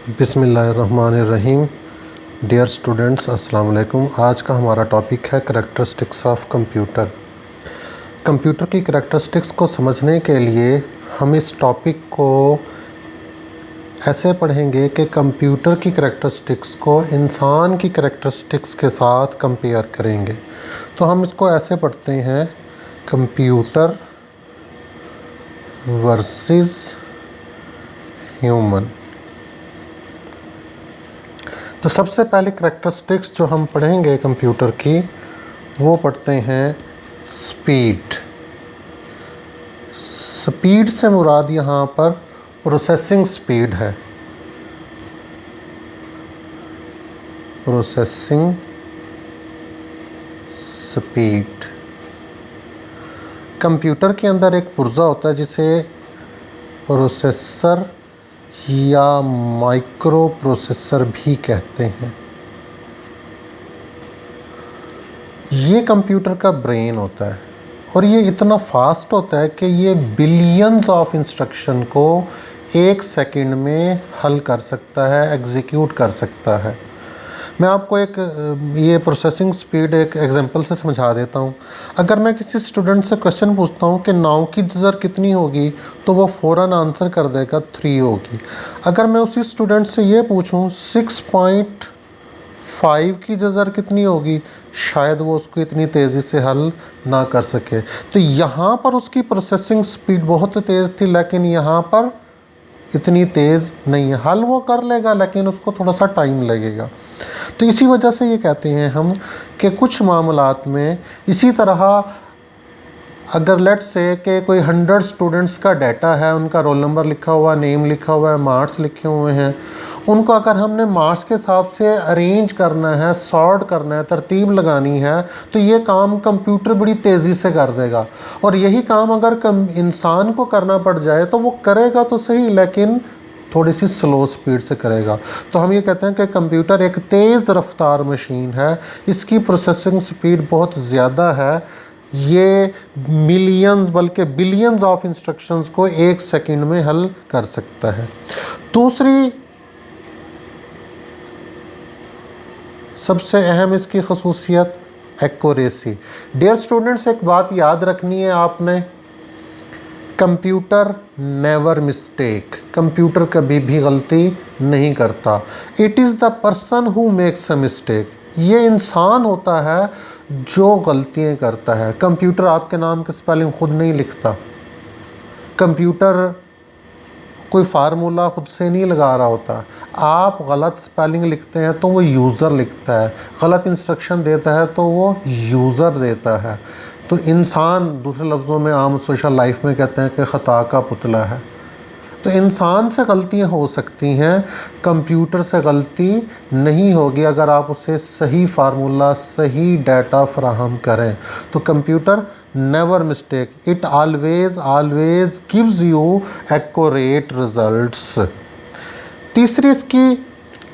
बिस्मिल्लाहिर्रहमानिर्रहीम। Dear students, अस्सलाम वालेकुम। आज का हमारा टॉपिक है करैक्टरिस्टिक्स ऑफ कंप्यूटर। कंप्यूटर की करैक्टरिस्टिक्स को समझने के लिए हम इस टॉपिक को ऐसे पढ़ेंगे कि कंप्यूटर की करैक्टरिस्टिक्स को इंसान की करैक्टरिस्टिक्स के साथ कंपेयर करेंगे। तो हम इसको ऐसे पढ़ते हैं, कंप्यूटर वर्सेस ह्यूमन। तो सबसे पहले करैक्टरिस्टिक्स जो हम पढ़ेंगे कंप्यूटर की, वो पढ़ते हैं स्पीड। स्पीड से मुराद यहाँ पर प्रोसेसिंग स्पीड है। Processing speed. कंप्यूटर के अंदर एक पुर्जा होता है जिसे प्रोसेसर या माइक्रो प्रोसेसर भी कहते हैं। ये कंप्यूटर का ब्रेन होता है और ये इतना फास्ट होता है कि ये बिलियंस ऑफ इंस्ट्रक्शन को एक सेकंड में हल कर सकता है, एग्जीक्यूट कर सकता है। मैं आपको एक ये प्रोसेसिंग स्पीड एक एग्जांपल से समझा देता हूँ। अगर मैं किसी स्टूडेंट से क्वेश्चन पूछता हूँ कि 9 की जज़र कितनी होगी, तो वो फ़ौरन आंसर कर देगा 3 होगी। अगर मैं उसी स्टूडेंट से ये पूछूँ 6.5 की जज़र कितनी होगी, शायद वो उसको इतनी तेज़ी से हल ना कर सके। तो यहाँ पर उसकी प्रोसेसिंग स्पीड बहुत तेज़ थी, लेकिन यहाँ पर इतनी तेज़ नहीं है। हल वो कर लेगा लेकिन उसको थोड़ा सा टाइम लगेगा। तो इसी वजह से ये कहते हैं हम कि कुछ मामलात में इसी तरह अगर लेट्स से कि कोई 100 स्टूडेंट्स का डाटा है, उनका रोल नंबर लिखा हुआ है, नेम लिखा हुआ है, मार्क्स लिखे हुए हैं, उनको अगर हमने मार्क्स के हिसाब से अरेंज करना है, सॉर्ट करना है, तरतीब लगानी है, तो ये काम कंप्यूटर बड़ी तेज़ी से कर देगा। और यही काम अगर इंसान को करना पड़ जाए तो वो करेगा तो सही, लेकिन थोड़ी सी स्लो स्पीड से करेगा। तो हम ये कहते हैं कि कंप्यूटर एक तेज़ रफ्तार मशीन है, इसकी प्रोसेसिंग स्पीड बहुत ज़्यादा है। ये मिलियंस बल्कि बिलियंस ऑफ इंस्ट्रक्शंस को एक सेकंड में हल कर सकता है। दूसरी सबसे अहम इसकी खसूसियत एक्यूरेसी। डियर स्टूडेंट्स, एक बात याद रखनी है आपने, कंप्यूटर नेवर मिस्टेक। कंप्यूटर कभी भी गलती नहीं करता। It is the person who makes a mistake. ये इंसान होता है जो गलतियाँ करता है। कंप्यूटर आपके नाम की स्पेलिंग खुद नहीं लिखता। कंप्यूटर कोई फार्मूला खुद से नहीं लगा रहा होता। आप गलत स्पेलिंग लिखते हैं तो वो यूज़र लिखता है, गलत इंस्ट्रक्शन देता है तो वो यूज़र देता है। तो इंसान, दूसरे लफ्ज़ों में आम सोशल लाइफ में कहते हैं कि ख़ता का पुतला है। तो इंसान से गलतियां हो सकती हैं, कंप्यूटर से गलती नहीं होगी अगर आप उसे सही फार्मूला, सही डाटा फराहम करें। तो computer never mistake, it always gives you accurate results. तीसरी इसकी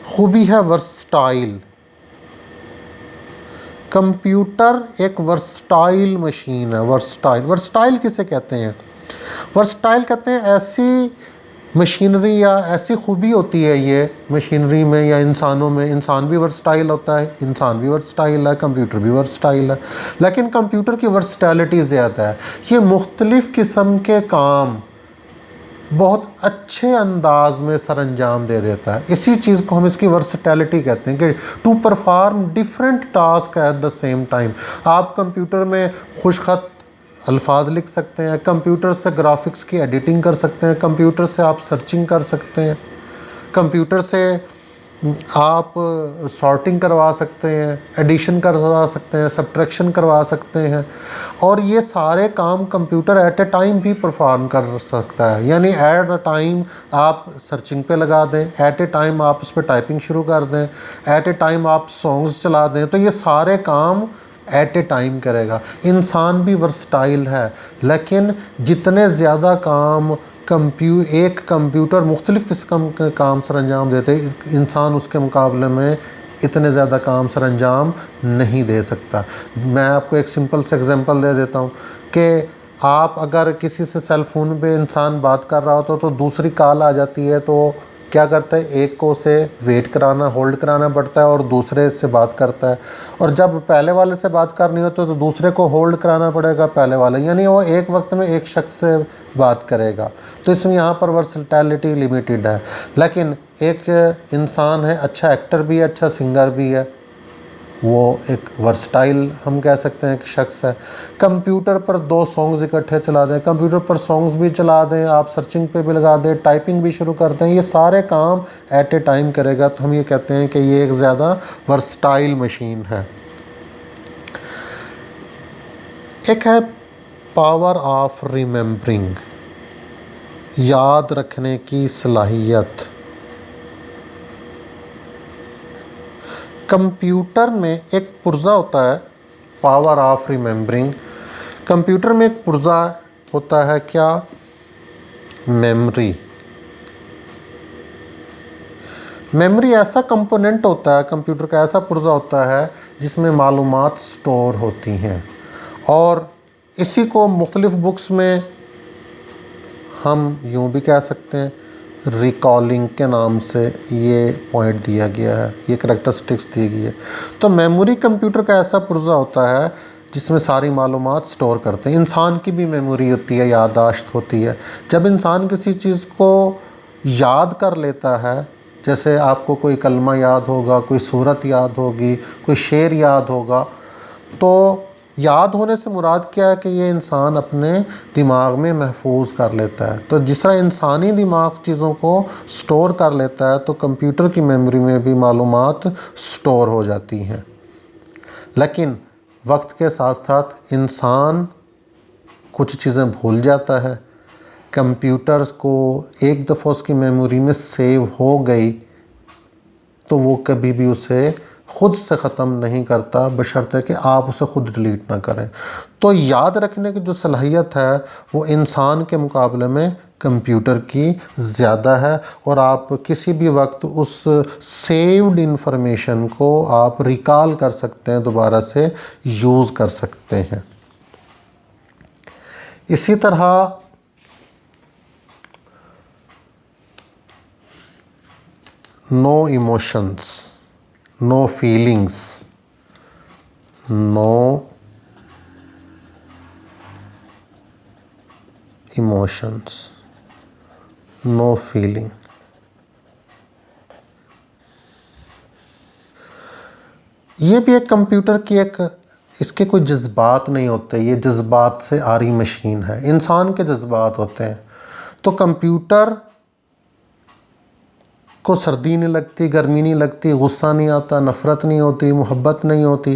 खूबी है वर्सटाइल। कंप्यूटर एक वर्सटाइल मशीन है। वर्सटाइल किसे कहते हैं? वर्सटाइल कहते हैं ऐसी मशीनरी या ऐसी खूबी होती है ये मशीनरी में या इंसानों में। इंसान भी वर्सटाइल होता है, इंसान भी वर्सटाइल है, कंप्यूटर भी वर्सटाइल है, लेकिन कंप्यूटर की वर्सटैलिटी ज़्यादा है। ये मुख्तलिफ़ किस्म के काम बहुत अच्छे अंदाज में सरअंजाम दे देता है। इसी चीज़ को हम इसकी वर्सटैलिटी कहते हैं कि to perform different task at the same time. आप कंप्यूटर में खुशखत अल्फाज लिख सकते हैं, कंप्यूटर से ग्राफिक्स की एडिटिंग कर सकते हैं, कंप्यूटर से आप सर्चिंग कर सकते हैं, कंप्यूटर से आप सॉर्टिंग करवा सकते हैं, एडिशन करवा सकते हैं, सब्ट्रैक्शन करवा सकते हैं। और ये सारे काम कंप्यूटर एट ए टाइम भी परफॉर्म कर सकता है। यानी एट अ टाइम आप सर्चिंग पे लगा दें, एट ए टाइम आप उस पर टाइपिंग शुरू कर दें, एट ए टाइम आप सॉन्ग्स चला दें, तो ये सारे काम एट ए टाइम करेगा। इंसान भी वर्सटाइल है, लेकिन जितने ज़्यादा काम एक कंप्यूटर मुख्तलिफ़ किस्म के काम सरअंजाम देते, इंसान उसके मुकाबले में इतने ज़्यादा काम सरअंजाम नहीं दे सकता। मैं आपको एक सिंपल से एग्जांपल दे देता हूँ कि आप अगर किसी से सेल फ़ोन पे इंसान बात कर रहा होता तो दूसरी कॉल आ जाती है, तो क्या करता है, एक को उसे वेट कराना, होल्ड कराना पड़ता है और दूसरे से बात करता है, और जब पहले वाले से बात करनी हो तो दूसरे को होल्ड कराना पड़ेगा पहले वाले, यानी वो एक वक्त में एक शख्स से बात करेगा। तो इसमें यहाँ पर वर्सटैलिटी लिमिटेड है। लेकिन एक इंसान है, अच्छा एक्टर भी है, अच्छा सिंगर भी है, वो एक वर्सटाइल हम कह सकते हैं कि शख्स है। कंप्यूटर पर 2 सॉन्ग्स इकट्ठे चला दें, कंप्यूटर पर सॉन्ग्स भी चला दें, आप सर्चिंग पे भी लगा दें, टाइपिंग भी शुरू कर दें, ये सारे काम एट ए टाइम करेगा, तो हम ये कहते हैं कि ये एक ज़्यादा वर्सटाइल मशीन है। एक है पावर ऑफ रिमेम्बरिंग, याद रखने की सलाहियत। कंप्यूटर में एक पुर्जा होता है, पावर ऑफ रिमेम्बरिंग। कंप्यूटर में एक पुर्जा होता है, क्या, मेमोरी। मेमोरी ऐसा कंपोनेंट होता है कंप्यूटर का, ऐसा पुर्जा होता है जिसमें मालूमात स्टोर होती हैं, और इसी को मुख्तलिफ़ बुक्स में हम यूँ भी कह सकते हैं रिकॉलिंग के नाम से ये पॉइंट दिया गया है, ये करैक्टरिस्टिक्स दी गई है। तो मेमोरी कंप्यूटर का ऐसा पुर्जा होता है जिसमें सारी मालूमात स्टोर करते हैं। इंसान की भी मेमोरी होती है, याददाश्त होती है। जब इंसान किसी चीज़ को याद कर लेता है, जैसे आपको कोई कलमा याद होगा, कोई सूरत याद होगी, कोई शेर याद होगा, तो याद होने से मुराद क्या है कि ये इंसान अपने दिमाग में महफूज कर लेता है। तो जिस तरह इंसानी दिमाग चीज़ों को स्टोर कर लेता है, तो कंप्यूटर की मेमोरी में भी मालूमात स्टोर हो जाती हैं। लेकिन वक्त के साथ साथ इंसान कुछ चीज़ें भूल जाता है। कंप्यूटर्स को एक दफ़ा उसकी मेमोरी में सेव हो गई तो वो कभी भी उसे ख़ुद से ख़त्म नहीं करता, बशर्ते कि आप उसे ख़ुद डिलीट ना करें। तो याद रखने की जो सलाहियत है वो इंसान के मुकाबले में कंप्यूटर की ज़्यादा है, और आप किसी भी वक्त उस सेव्ड इंफॉर्मेशन को आप रिकॉल कर सकते हैं, दोबारा से यूज़ कर सकते हैं। इसी तरह no emotions, no feelings, no emotions, no feeling. ये भी एक कंप्यूटर की एक, इसके कोई जज्बात नहीं होते, ये जज्बात से आरी मशीन है। इंसान के जज्बात होते हैं। तो कंप्यूटर को सर्दी नहीं लगती, गर्मी नहीं लगती, गुस्सा नहीं आता, नफ़रत नहीं होती, मोहब्बत नहीं होती।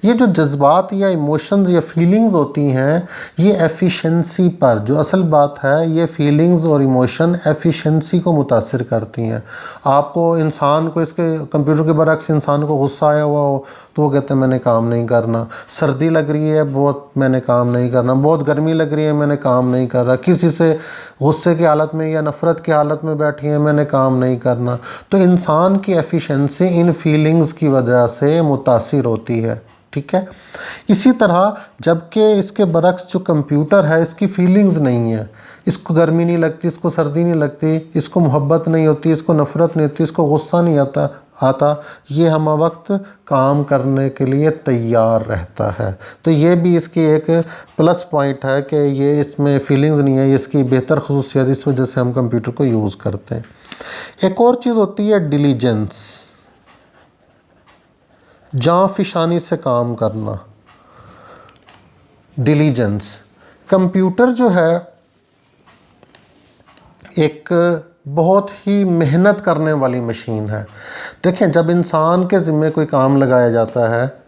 ये जो जज्बात या इमोशंस या फीलिंग्स होती हैं, ये एफिशिएंसी पर, जो असल बात है, ये फीलिंग्स और इमोशन एफिशिएंसी को मुतासिर करती हैं। आपको इंसान को, इसके कंप्यूटर के बरक्स इंसान को गुस्सा आया हुआ हो तो वो कहते हैं मैंने काम नहीं करना, सर्दी लग रही है बहुत, मैंने काम नहीं करना, बहुत गर्मी लग रही है, मैंने काम नहीं कर रहा, किसी से गुस्से की हालत में या नफ़रत की हालत में बैठी है, मैंने काम नहीं करना। तो इंसान की एफिशिएंसी इन फीलिंग्स की वजह से मुतासिर होती है, ठीक है। इसी तरह जबकि इसके बरक्स जो कंप्यूटर है, इसकी फीलिंग्स नहीं है, इसको गर्मी नहीं लगती, इसको सर्दी नहीं लगती, इसको मोहब्बत नहीं होती, इसको नफ़रत नहीं होती, इसको गुस्सा नहीं आता, ये हम वक्त काम करने के लिए तैयार रहता है। तो ये भी इसकी एक प्लस पॉइंट है कि ये इसमें फीलिंग्स नहीं है, ये इसकी बेहतर खसूसियत, इस वजह से हम कंप्यूटर को यूज़ करते हैं। एक और चीज़ होती है डिलीजेंस, जांफिशानी से काम करना। डिलीजेंस, कंप्यूटर जो है एक बहुत ही मेहनत करने वाली मशीन है। देखें, जब इंसान के ज़िम्मे कोई काम लगाया जाता है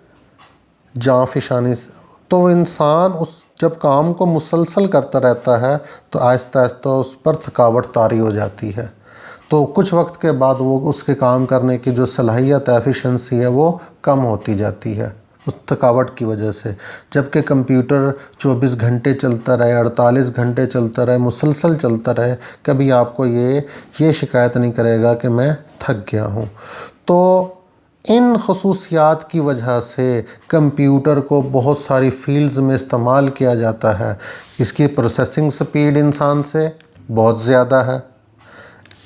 जांफिशानी से, तो इंसान उस जब काम को मुसलसल करता रहता है तो आहिस्ता आहिस्ता उस पर थकावट तारी हो जाती है। तो कुछ वक्त के बाद वो उसके काम करने की जो सलाहियत एफिशिएंसी है वो कम होती जाती है उस थकावट की वजह से। जबकि कंप्यूटर 24 घंटे चलता रहे, 48 घंटे चलता रहे, मुसलसल चलता रहे, कभी आपको ये शिकायत नहीं करेगा कि मैं थक गया हूँ। तो इन खसूसियात की वजह से कंप्यूटर को बहुत सारी फील्ड्स में इस्तेमाल किया जाता है। इसकी प्रोसेसिंग स्पीड इंसान से बहुत ज़्यादा है,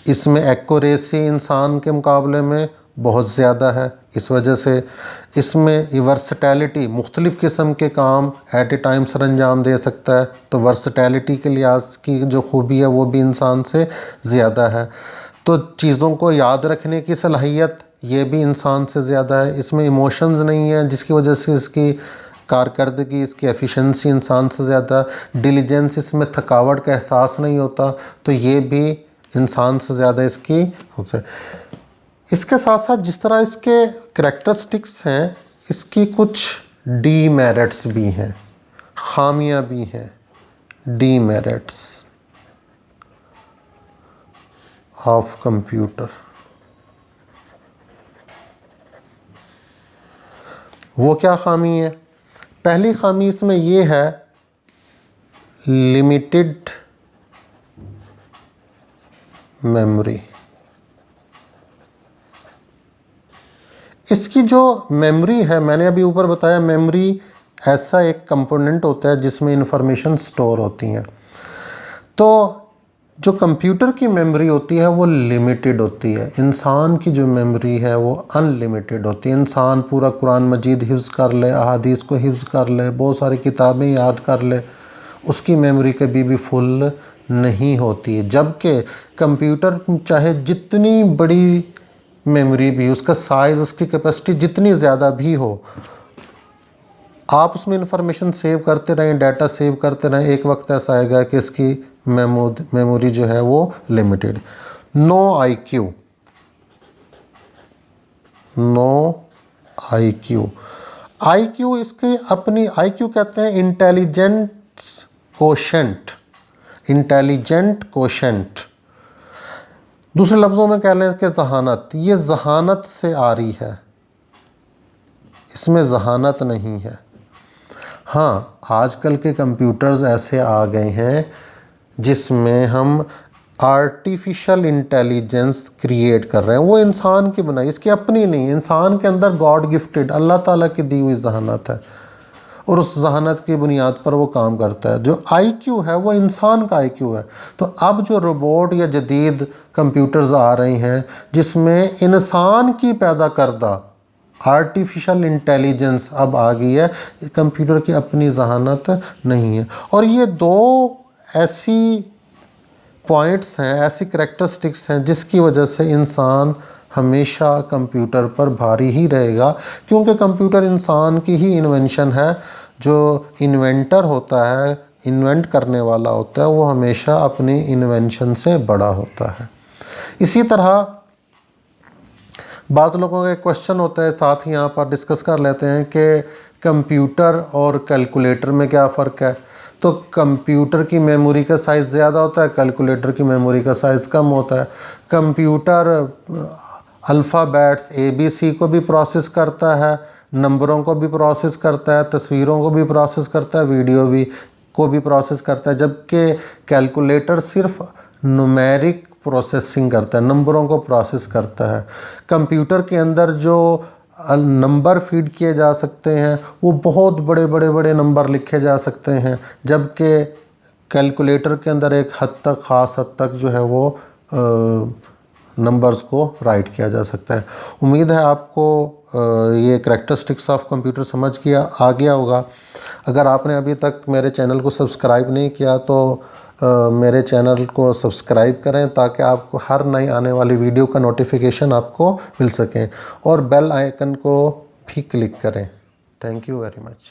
इसमें एक्यूरेसी इंसान के मुकाबले में बहुत ज़्यादा है। इस वजह से इसमें वर्सटैलिटी, मुख्तलिफ़ किस्म के काम एट ए टाइम सर अंजाम दे सकता है। तो वर्सटैलिटी के लिहाज की जो खूबी है वो भी इंसान से ज़्यादा है। तो चीज़ों को याद रखने की सलाहियत ये भी इंसान से ज़्यादा है। इसमें इमोशंस नहीं है जिसकी वजह से इसकी कारकर्दगी, इसकी एफिशिएंसी इंसान से ज़्यादा। डिलीजेंस, इसमें थकावट का एहसास नहीं होता, तो ये भी इंसान से ज़्यादा इसकी होता है। इसके साथ साथ जिस तरह इसके करैक्टरिस्टिक्स हैं, इसकी कुछ डीमेरिट्स भी हैं, खामियां भी हैं। डीमेरिट्स ऑफ कंप्यूटर, वो क्या खामी है? पहली खामी इसमें ये है लिमिटेड मेमोरी। इसकी जो मेमोरी है, मैंने अभी ऊपर बताया, मेमोरी ऐसा एक कंपोनेंट होता है जिसमें इंफॉर्मेशन स्टोर होती हैं। तो जो कंप्यूटर की मेमोरी होती है वो लिमिटेड होती है। इंसान की जो मेमोरी है वो अनलिमिटेड होती है। इंसान पूरा कुरान मजीद हिफ्ज़ कर ले, अहादीस को हिफ्ज़ कर ले, बहुत सारी किताबें याद कर ले, उसकी मेमोरी कभी भी फुल नहीं होती है। जबकि कंप्यूटर चाहे जितनी बड़ी मेमोरी भी, उसका साइज़, उसकी कैपेसिटी जितनी ज़्यादा भी हो, आप उसमें इंफॉर्मेशन सेव करते रहें, डाटा सेव करते रहें, एक वक्त ऐसा आएगा कि इसकी मेमोरी जो है वो limited. No IQ, no IQ. IQ इसकी अपनी, आईक्यू कहते हैं इंटेलिजेंस कोशेंट, इंटेलिजेंट कोशेंट। दूसरे लफ्ज़ों में कह लें कि जहानत, ये जहानत से आ रही है, इसमें जहानत नहीं है। हाँ, आजकल के कंप्यूटर्स ऐसे आ गए हैं जिसमें हम आर्टिफिशियल इंटेलिजेंस क्रिएट कर रहे हैं। वो इंसान की बनाई, इसकी अपनी नहीं। इंसान के अंदर गॉड गिफ्टेड, अल्लाह ताला की दी हुई जहानत है और उस जहानत की बुनियाद पर वो काम करता है। जो आईक्यू है वो इंसान का आईक्यू है। तो अब जो रोबोट या जदीद कंप्यूटर्स आ रहे हैं जिसमें इंसान की पैदा करदा आर्टिफिशियल इंटेलिजेंस अब आ गई है, कंप्यूटर की अपनी जहानत नहीं है। और ये दो ऐसी पॉइंट्स हैं, ऐसी करैक्टरिस्टिक्स हैं जिसकी वजह से इंसान हमेशा कंप्यूटर पर भारी ही रहेगा, क्योंकि कंप्यूटर इंसान की ही इन्वेंशन है। जो इन्वेंटर होता है, इन्वेंट करने वाला होता है, वो हमेशा अपनी इन्वेंशन से बड़ा होता है। इसी तरह बाज़ लोगों का क्वेश्चन होता है, साथ ही यहाँ पर डिस्कस कर लेते हैं कि कंप्यूटर और कैलकुलेटर में क्या फ़र्क है। तो कंप्यूटर की मेमोरी का साइज़ ज़्यादा होता है, कैलकुलेटर की मेमोरी का साइज़ कम होता है। कंप्यूटर अल्फ़ाबेट्स ABC को भी प्रोसेस करता है, नंबरों को भी प्रोसेस करता है, तस्वीरों को भी प्रोसेस करता है, वीडियो भी को भी प्रोसेस करता है। जबकि कैलकुलेटर सिर्फ न्यूमेरिक प्रोसेसिंग करता है, नंबरों को प्रोसेस करता है। कंप्यूटर के अंदर जो नंबर फीड किए जा सकते हैं वो बहुत बड़े बड़े बड़े नंबर लिखे जा सकते हैं, जबकि कैलकुलेटर के अंदर एक हद तक, ख़ास हद तक जो है वो नंबर्स को राइट किया जा सकता है। उम्मीद है आपको ये करैक्टरिस्टिक्स ऑफ कंप्यूटर समझ आ गया होगा। अगर आपने अभी तक मेरे चैनल को सब्सक्राइब नहीं किया तो मेरे चैनल को सब्सक्राइब करें ताकि आपको हर नई आने वाली वीडियो का नोटिफिकेशन आपको मिल सकें, और बेल आइकन को भी क्लिक करें। Thank you very much.